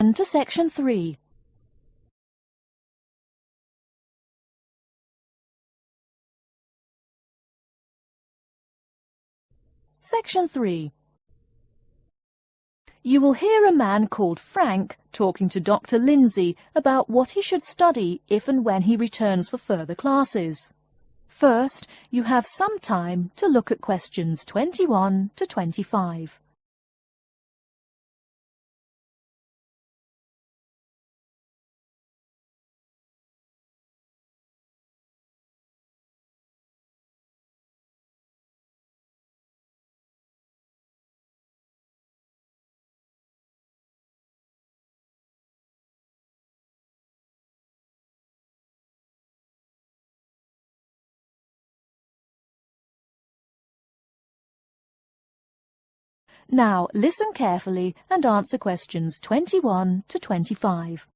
listen to Section 3. Section 3. You will hear a man called Frank talking to Dr. Lindsay about what he should study if and when he returns for further classes. First, you have some time to look at questions 21 to 25. Now, listen carefully and answer questions 21 to 25.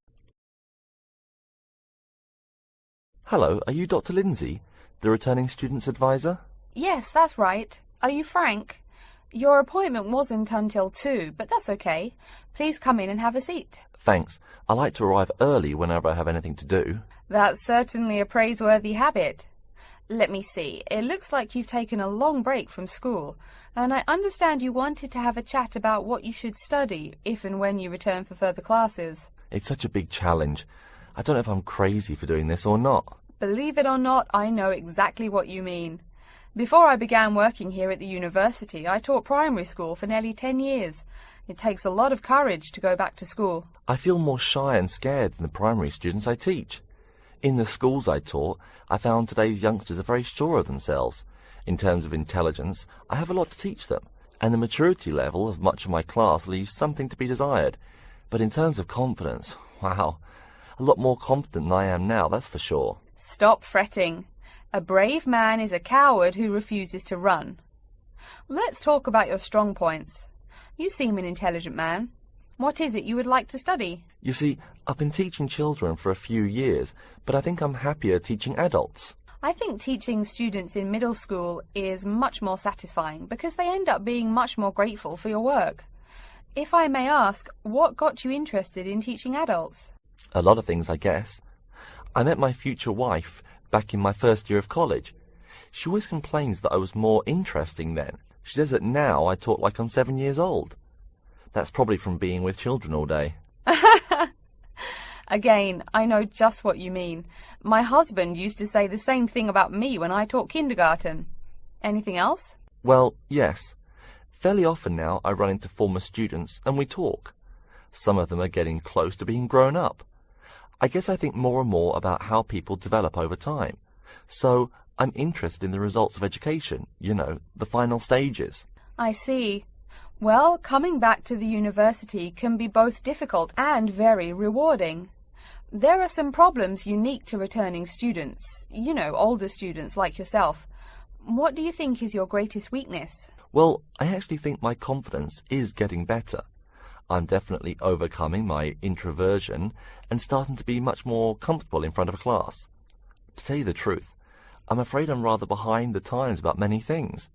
Hello, are you Dr. Lindsay, the returning student's advisor? Yes, that's right. Are you Frank? Your appointment wasn't until 2, but that's okay. Please come in and have a seat. Thanks. I like to arrive early whenever I have anything to do. That's certainly a praiseworthy habit. Let me see. It looks like you've taken a long break from school, and I understand you wanted to have a chat about what you should study if and when you return for further classes. It's such a big challenge. I don't know if I'm crazy for doing this or not. Believe it or not, I know exactly what you mean. Before I began working here at the university, I taught primary school for nearly 10 years. It takes a lot of courage to go back to school. I feel more shy and scared than the primary students I teach. In the schools I taught, I found today's youngsters are very sure of themselves. In terms of intelligence, I have a lot to teach them, and the maturity level of much of my class leaves something to be desired. But in terms of confidence, wow, a lot more confident than I am now, that's for sure. Stop fretting. A brave man is a coward who refuses to run. Let's talk about your strong points. You seem an intelligent man. What is it you would like to study? You see, I've been teaching children for a few years, but I think I'm happier teaching adults. I think teaching students in middle school is much more satisfying because they end up being much more grateful for your work. If I may ask, what got you interested in teaching adults? A lot of things, I guess. I met my future wife back in my first year of college. She always complains that I was more interesting then. She says that now I talk like I'm 7 years old. That's probably from being with children all day. Again, I know just what you mean. My husband used to say the same thing about me when I taught kindergarten. Anything else? Well, yes. Fairly often now I run into former students and we talk. Some of them are getting close to being grown up. I guess I think more and more about how people develop over time. So I'm interested in the results of education, you know, the final stages. I see. Well, coming back to the university can be both difficult and very rewarding. There are some problems unique to returning students, you know, older students like yourself. What do you think is your greatest weakness? Well, I actually think my confidence is getting better. I'm definitely overcoming my introversion and starting to be much more comfortable in front of a class. To tell you the truth, I'm afraid I'm rather behind the times about many things.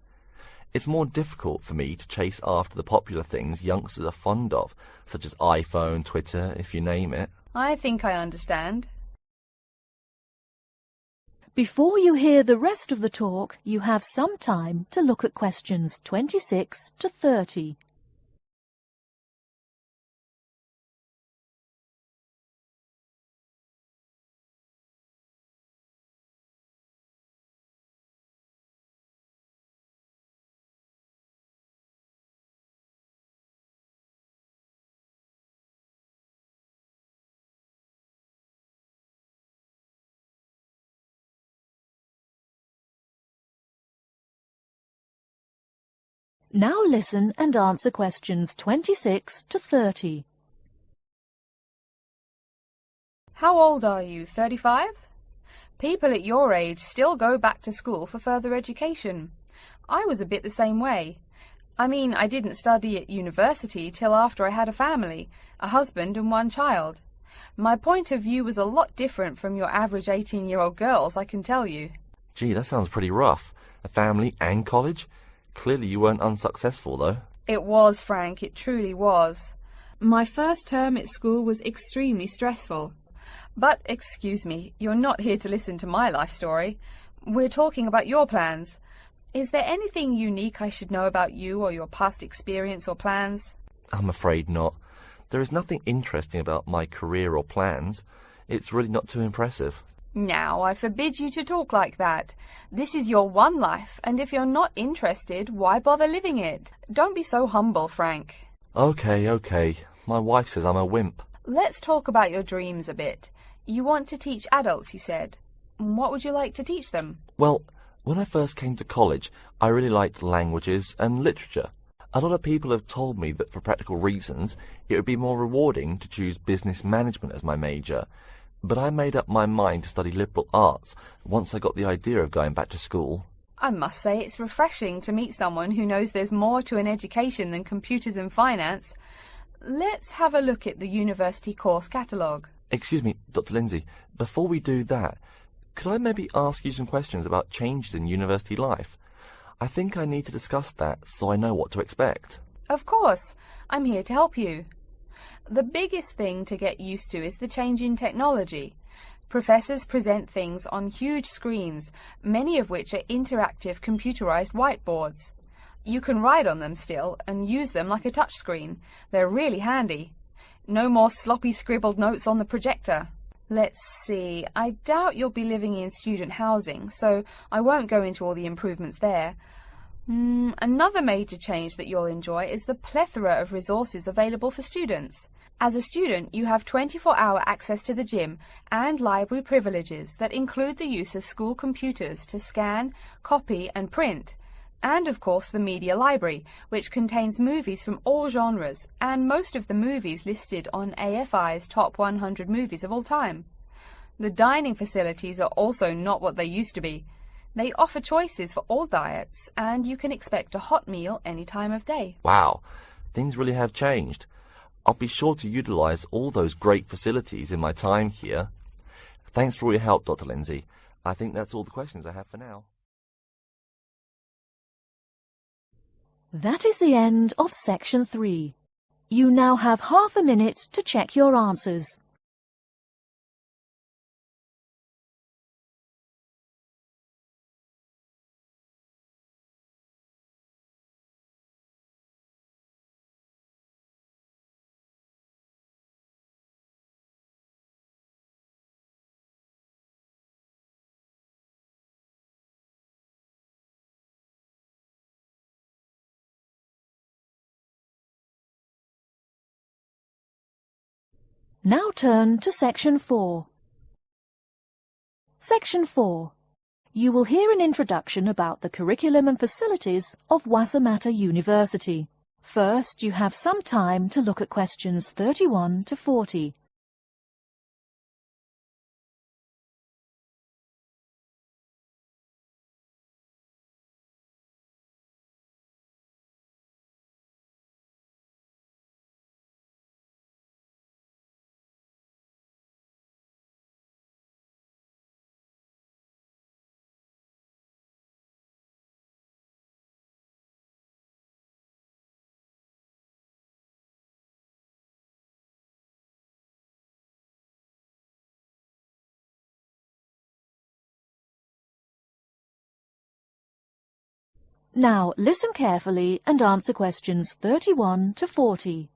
It's more difficult for me to chase after the popular things youngsters are fond of, such as iPhone, Twitter, if you name it. I think I understand. Before you hear the rest of the talk, you have some time to look at questions 26 to 30. Now listen and answer questions 26 to 30. How old are you, 35? People at your age still go back to school for further education. I was a bit the same way. I mean, I didn't study at university till after I had a family, a husband and one child. My point of view was a lot different from your average 18-year-old girls, I can tell you. Gee, that sounds pretty rough. A family and college? Clearly you weren't unsuccessful, though. It was, Frank, it truly was. My first term at school was extremely stressful. But, excuse me, you're not here to listen to my life story. We're talking about your plans. Is there anything unique I should know about you or your past experience or plans? I'm afraid not. There is nothing interesting about my career or plans. It's really not too impressive. Now, I forbid you to talk like that. This is your one life, and if you're not interested, why bother living it? Don't be so humble, Frank. Okay. My wife says I'm a wimp. Let's talk about your dreams a bit. You want to teach adults, you said. What would you like to teach them? Well, when I first came to college, I really liked languages and literature. A lot of people have told me that for practical reasons, it would be more rewarding to choose business management as my major. But I made up my mind to study liberal arts once I got the idea of going back to school. I must say it's refreshing to meet someone who knows there's more to an education than computers and finance. Let's have a look at the university course catalogue. Excuse me, Dr. Lindsay, before we do that, could I maybe ask you some questions about changes in university life? I think I need to discuss that so I know what to expect. Of course, I'm here to help you. The biggest thing to get used to is the change in technology. Professors present things on huge screens, many of which are interactive computerized whiteboards. You can write on them still and use them like a touchscreen. They're really handy. No more sloppy scribbled notes on the projector. Let's see, I doubt you'll be living in student housing, so I won't go into all the improvements there. Another major change that you'll enjoy is the plethora of resources available for students. As a student, you have 24-hour access to the gym and library privileges that include the use of school computers to scan, copy and print. And, of course, the media library, which contains movies from all genres, and most of the movies listed on AFI's top 100 movies of all time. The dining facilities are also not what they used to be. They offer choices for all diets, and you can expect a hot meal any time of day. Wow, things really have changed. I'll be sure to utilize all those great facilities in my time here. Thanks for all your help, Dr. Lindsay. I think that's all the questions I have for now. That is the end of section 3. You now have half a minute to check your answers. Now turn to section 4. Section 4. You will hear an introduction about the curriculum and facilities of Wassamata University. First, you have some time to look at questions 31 to 40. Now listen carefully and answer questions 31 to 40.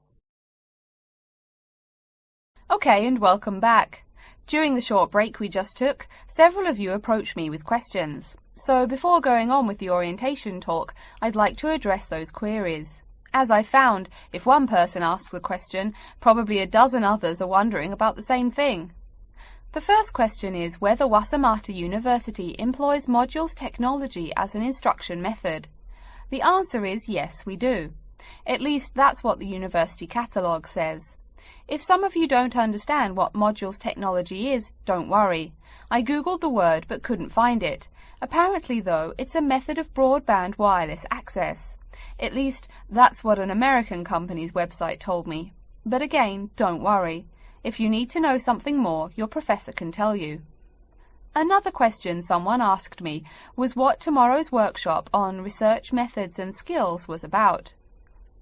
Okay, and welcome back. During the short break we just took, several of you approached me with questions. So before going on with the orientation talk, I'd like to address those queries. As I found, if one person asks a question, probably a dozen others are wondering about the same thing. The first question is whether Wassamata University employs modules technology as an instruction method. The answer is yes, we do. At least that's what the university catalogue says. If some of you don't understand what modules technology is, don't worry. I googled the word but couldn't find it. Apparently, though, it's a method of broadband wireless access. At least, that's what an American company's website told me. But again, don't worry. If you need to know something more, your professor can tell you. Another question someone asked me was what tomorrow's workshop on research methods and skills was about.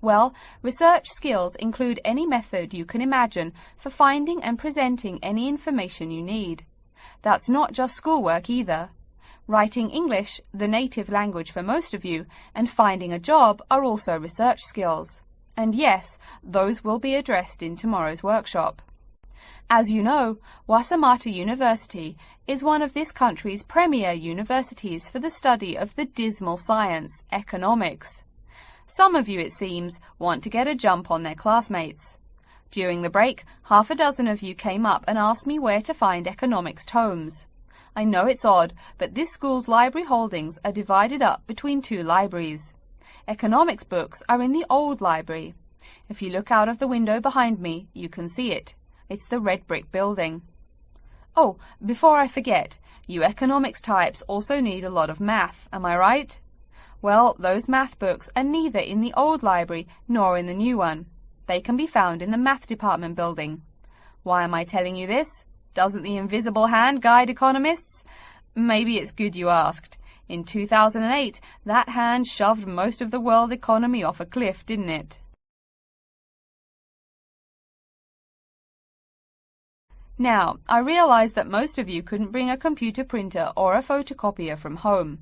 Well, research skills include any method you can imagine for finding and presenting any information you need. That's not just schoolwork either. Writing English, the native language for most of you, and finding a job are also research skills. And yes, those will be addressed in tomorrow's workshop. As you know, Wasamata University is one of this country's premier universities for the study of the dismal science, economics. Some of you, it seems, want to get a jump on their classmates. During the break, half a dozen of you came up and asked me where to find economics tomes. I know it's odd, but this school's library holdings are divided up between two libraries. Economics books are in the old library. If you look out of the window behind me, you can see it. It's the red brick building. Oh, before I forget, you economics types also need a lot of math, am I right? Well, those math books are neither in the old library nor in the new one. They can be found in the math department building. Why am I telling you this? Doesn't the invisible hand guide economists? Maybe it's good you asked. In 2008, that hand shoved most of the world economy off a cliff, didn't it? Now, I realize that most of you couldn't bring a computer printer or a photocopier from home.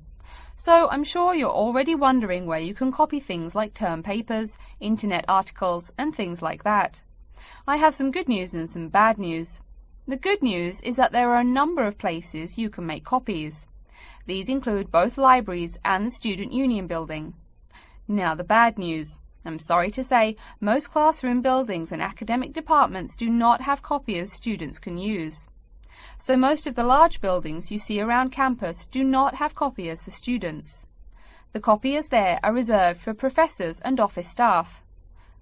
So I'm sure you're already wondering where you can copy things like term papers, internet articles, and things like that. I have some good news and some bad news. The good news is that there are a number of places you can make copies. These include both libraries and the Student Union building. Now the bad news. I'm sorry to say, most classroom buildings and academic departments do not have copiers students can use. So most of the large buildings you see around campus do not have copiers for students. The copiers there are reserved for professors and office staff.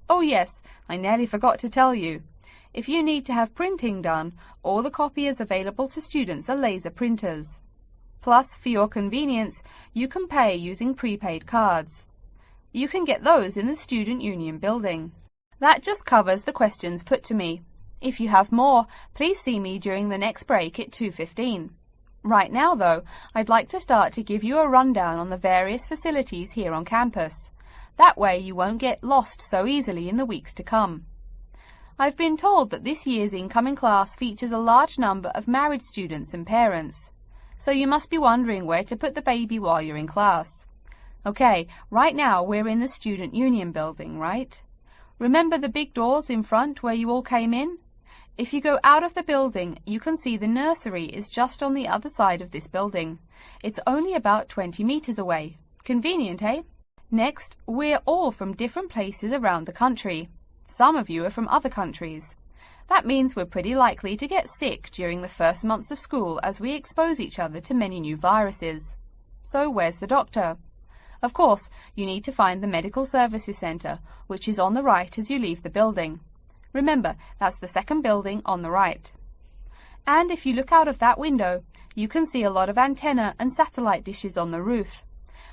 Oh yes, I nearly forgot to tell you. If you need to have printing done, all the copiers available to students are laser printers. Plus, for your convenience, you can pay using prepaid cards. You can get those in the Student Union building. That just covers the questions put to me. If you have more, please see me during the next break at 2:15. Right now, though, I'd like to start to give you a rundown on the various facilities here on campus. That way you won't get lost so easily in the weeks to come. I've been told that this year's incoming class features a large number of married students and parents. So you must be wondering where to put the baby while you're in class. Okay, right now we're in the Student Union building, right? Remember the big doors in front where you all came in? If you go out of the building, you can see the nursery is just on the other side of this building. It's only about 20 meters away. Convenient, eh? Next, we're all from different places around the country. Some of you are from other countries. That means we're pretty likely to get sick during the first months of school as we expose each other to many new viruses. So where's the doctor? Of course, you need to find the Medical Services Centre, which is on the right as you leave the building. Remember, that's the second building on the right. And if you look out of that window, you can see a lot of antenna and satellite dishes on the roof.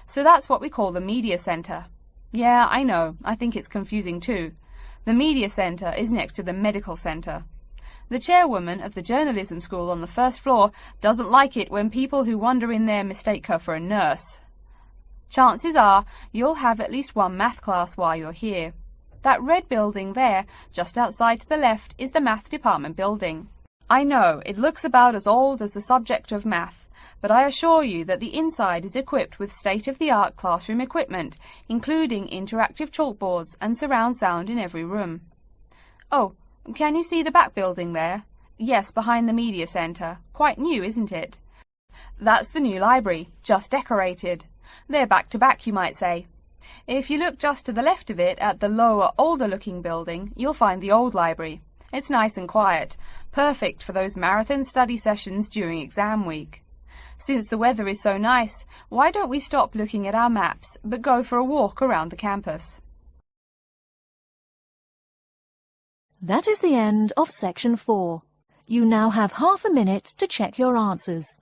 So that's what we call the Media Centre. Yeah, I know, I think it's confusing too. The Media Centre is next to the Medical Centre. The chairwoman of the journalism school on the first floor doesn't like it when people who wander in there mistake her for a nurse. Chances are you'll have at least one math class while you're here. That red building there, just outside to the left, is the math department building. I know, it looks about as old as the subject of math, but I assure you that the inside is equipped with state-of-the-art classroom equipment, including interactive chalkboards and surround sound in every room. Oh, can you see the back building there? Yes, behind the Media Centre. Quite new, isn't it? That's the new library, just decorated. They're back to back, you might say. If you look just to the left of it at the lower, older-looking building, you'll find the old library. It's nice and quiet, perfect for those marathon study sessions during exam week. Since the weather is so nice, why don't we stop looking at our maps, but go for a walk around the campus? That is the end of section 4. You now have half a minute to check your answers.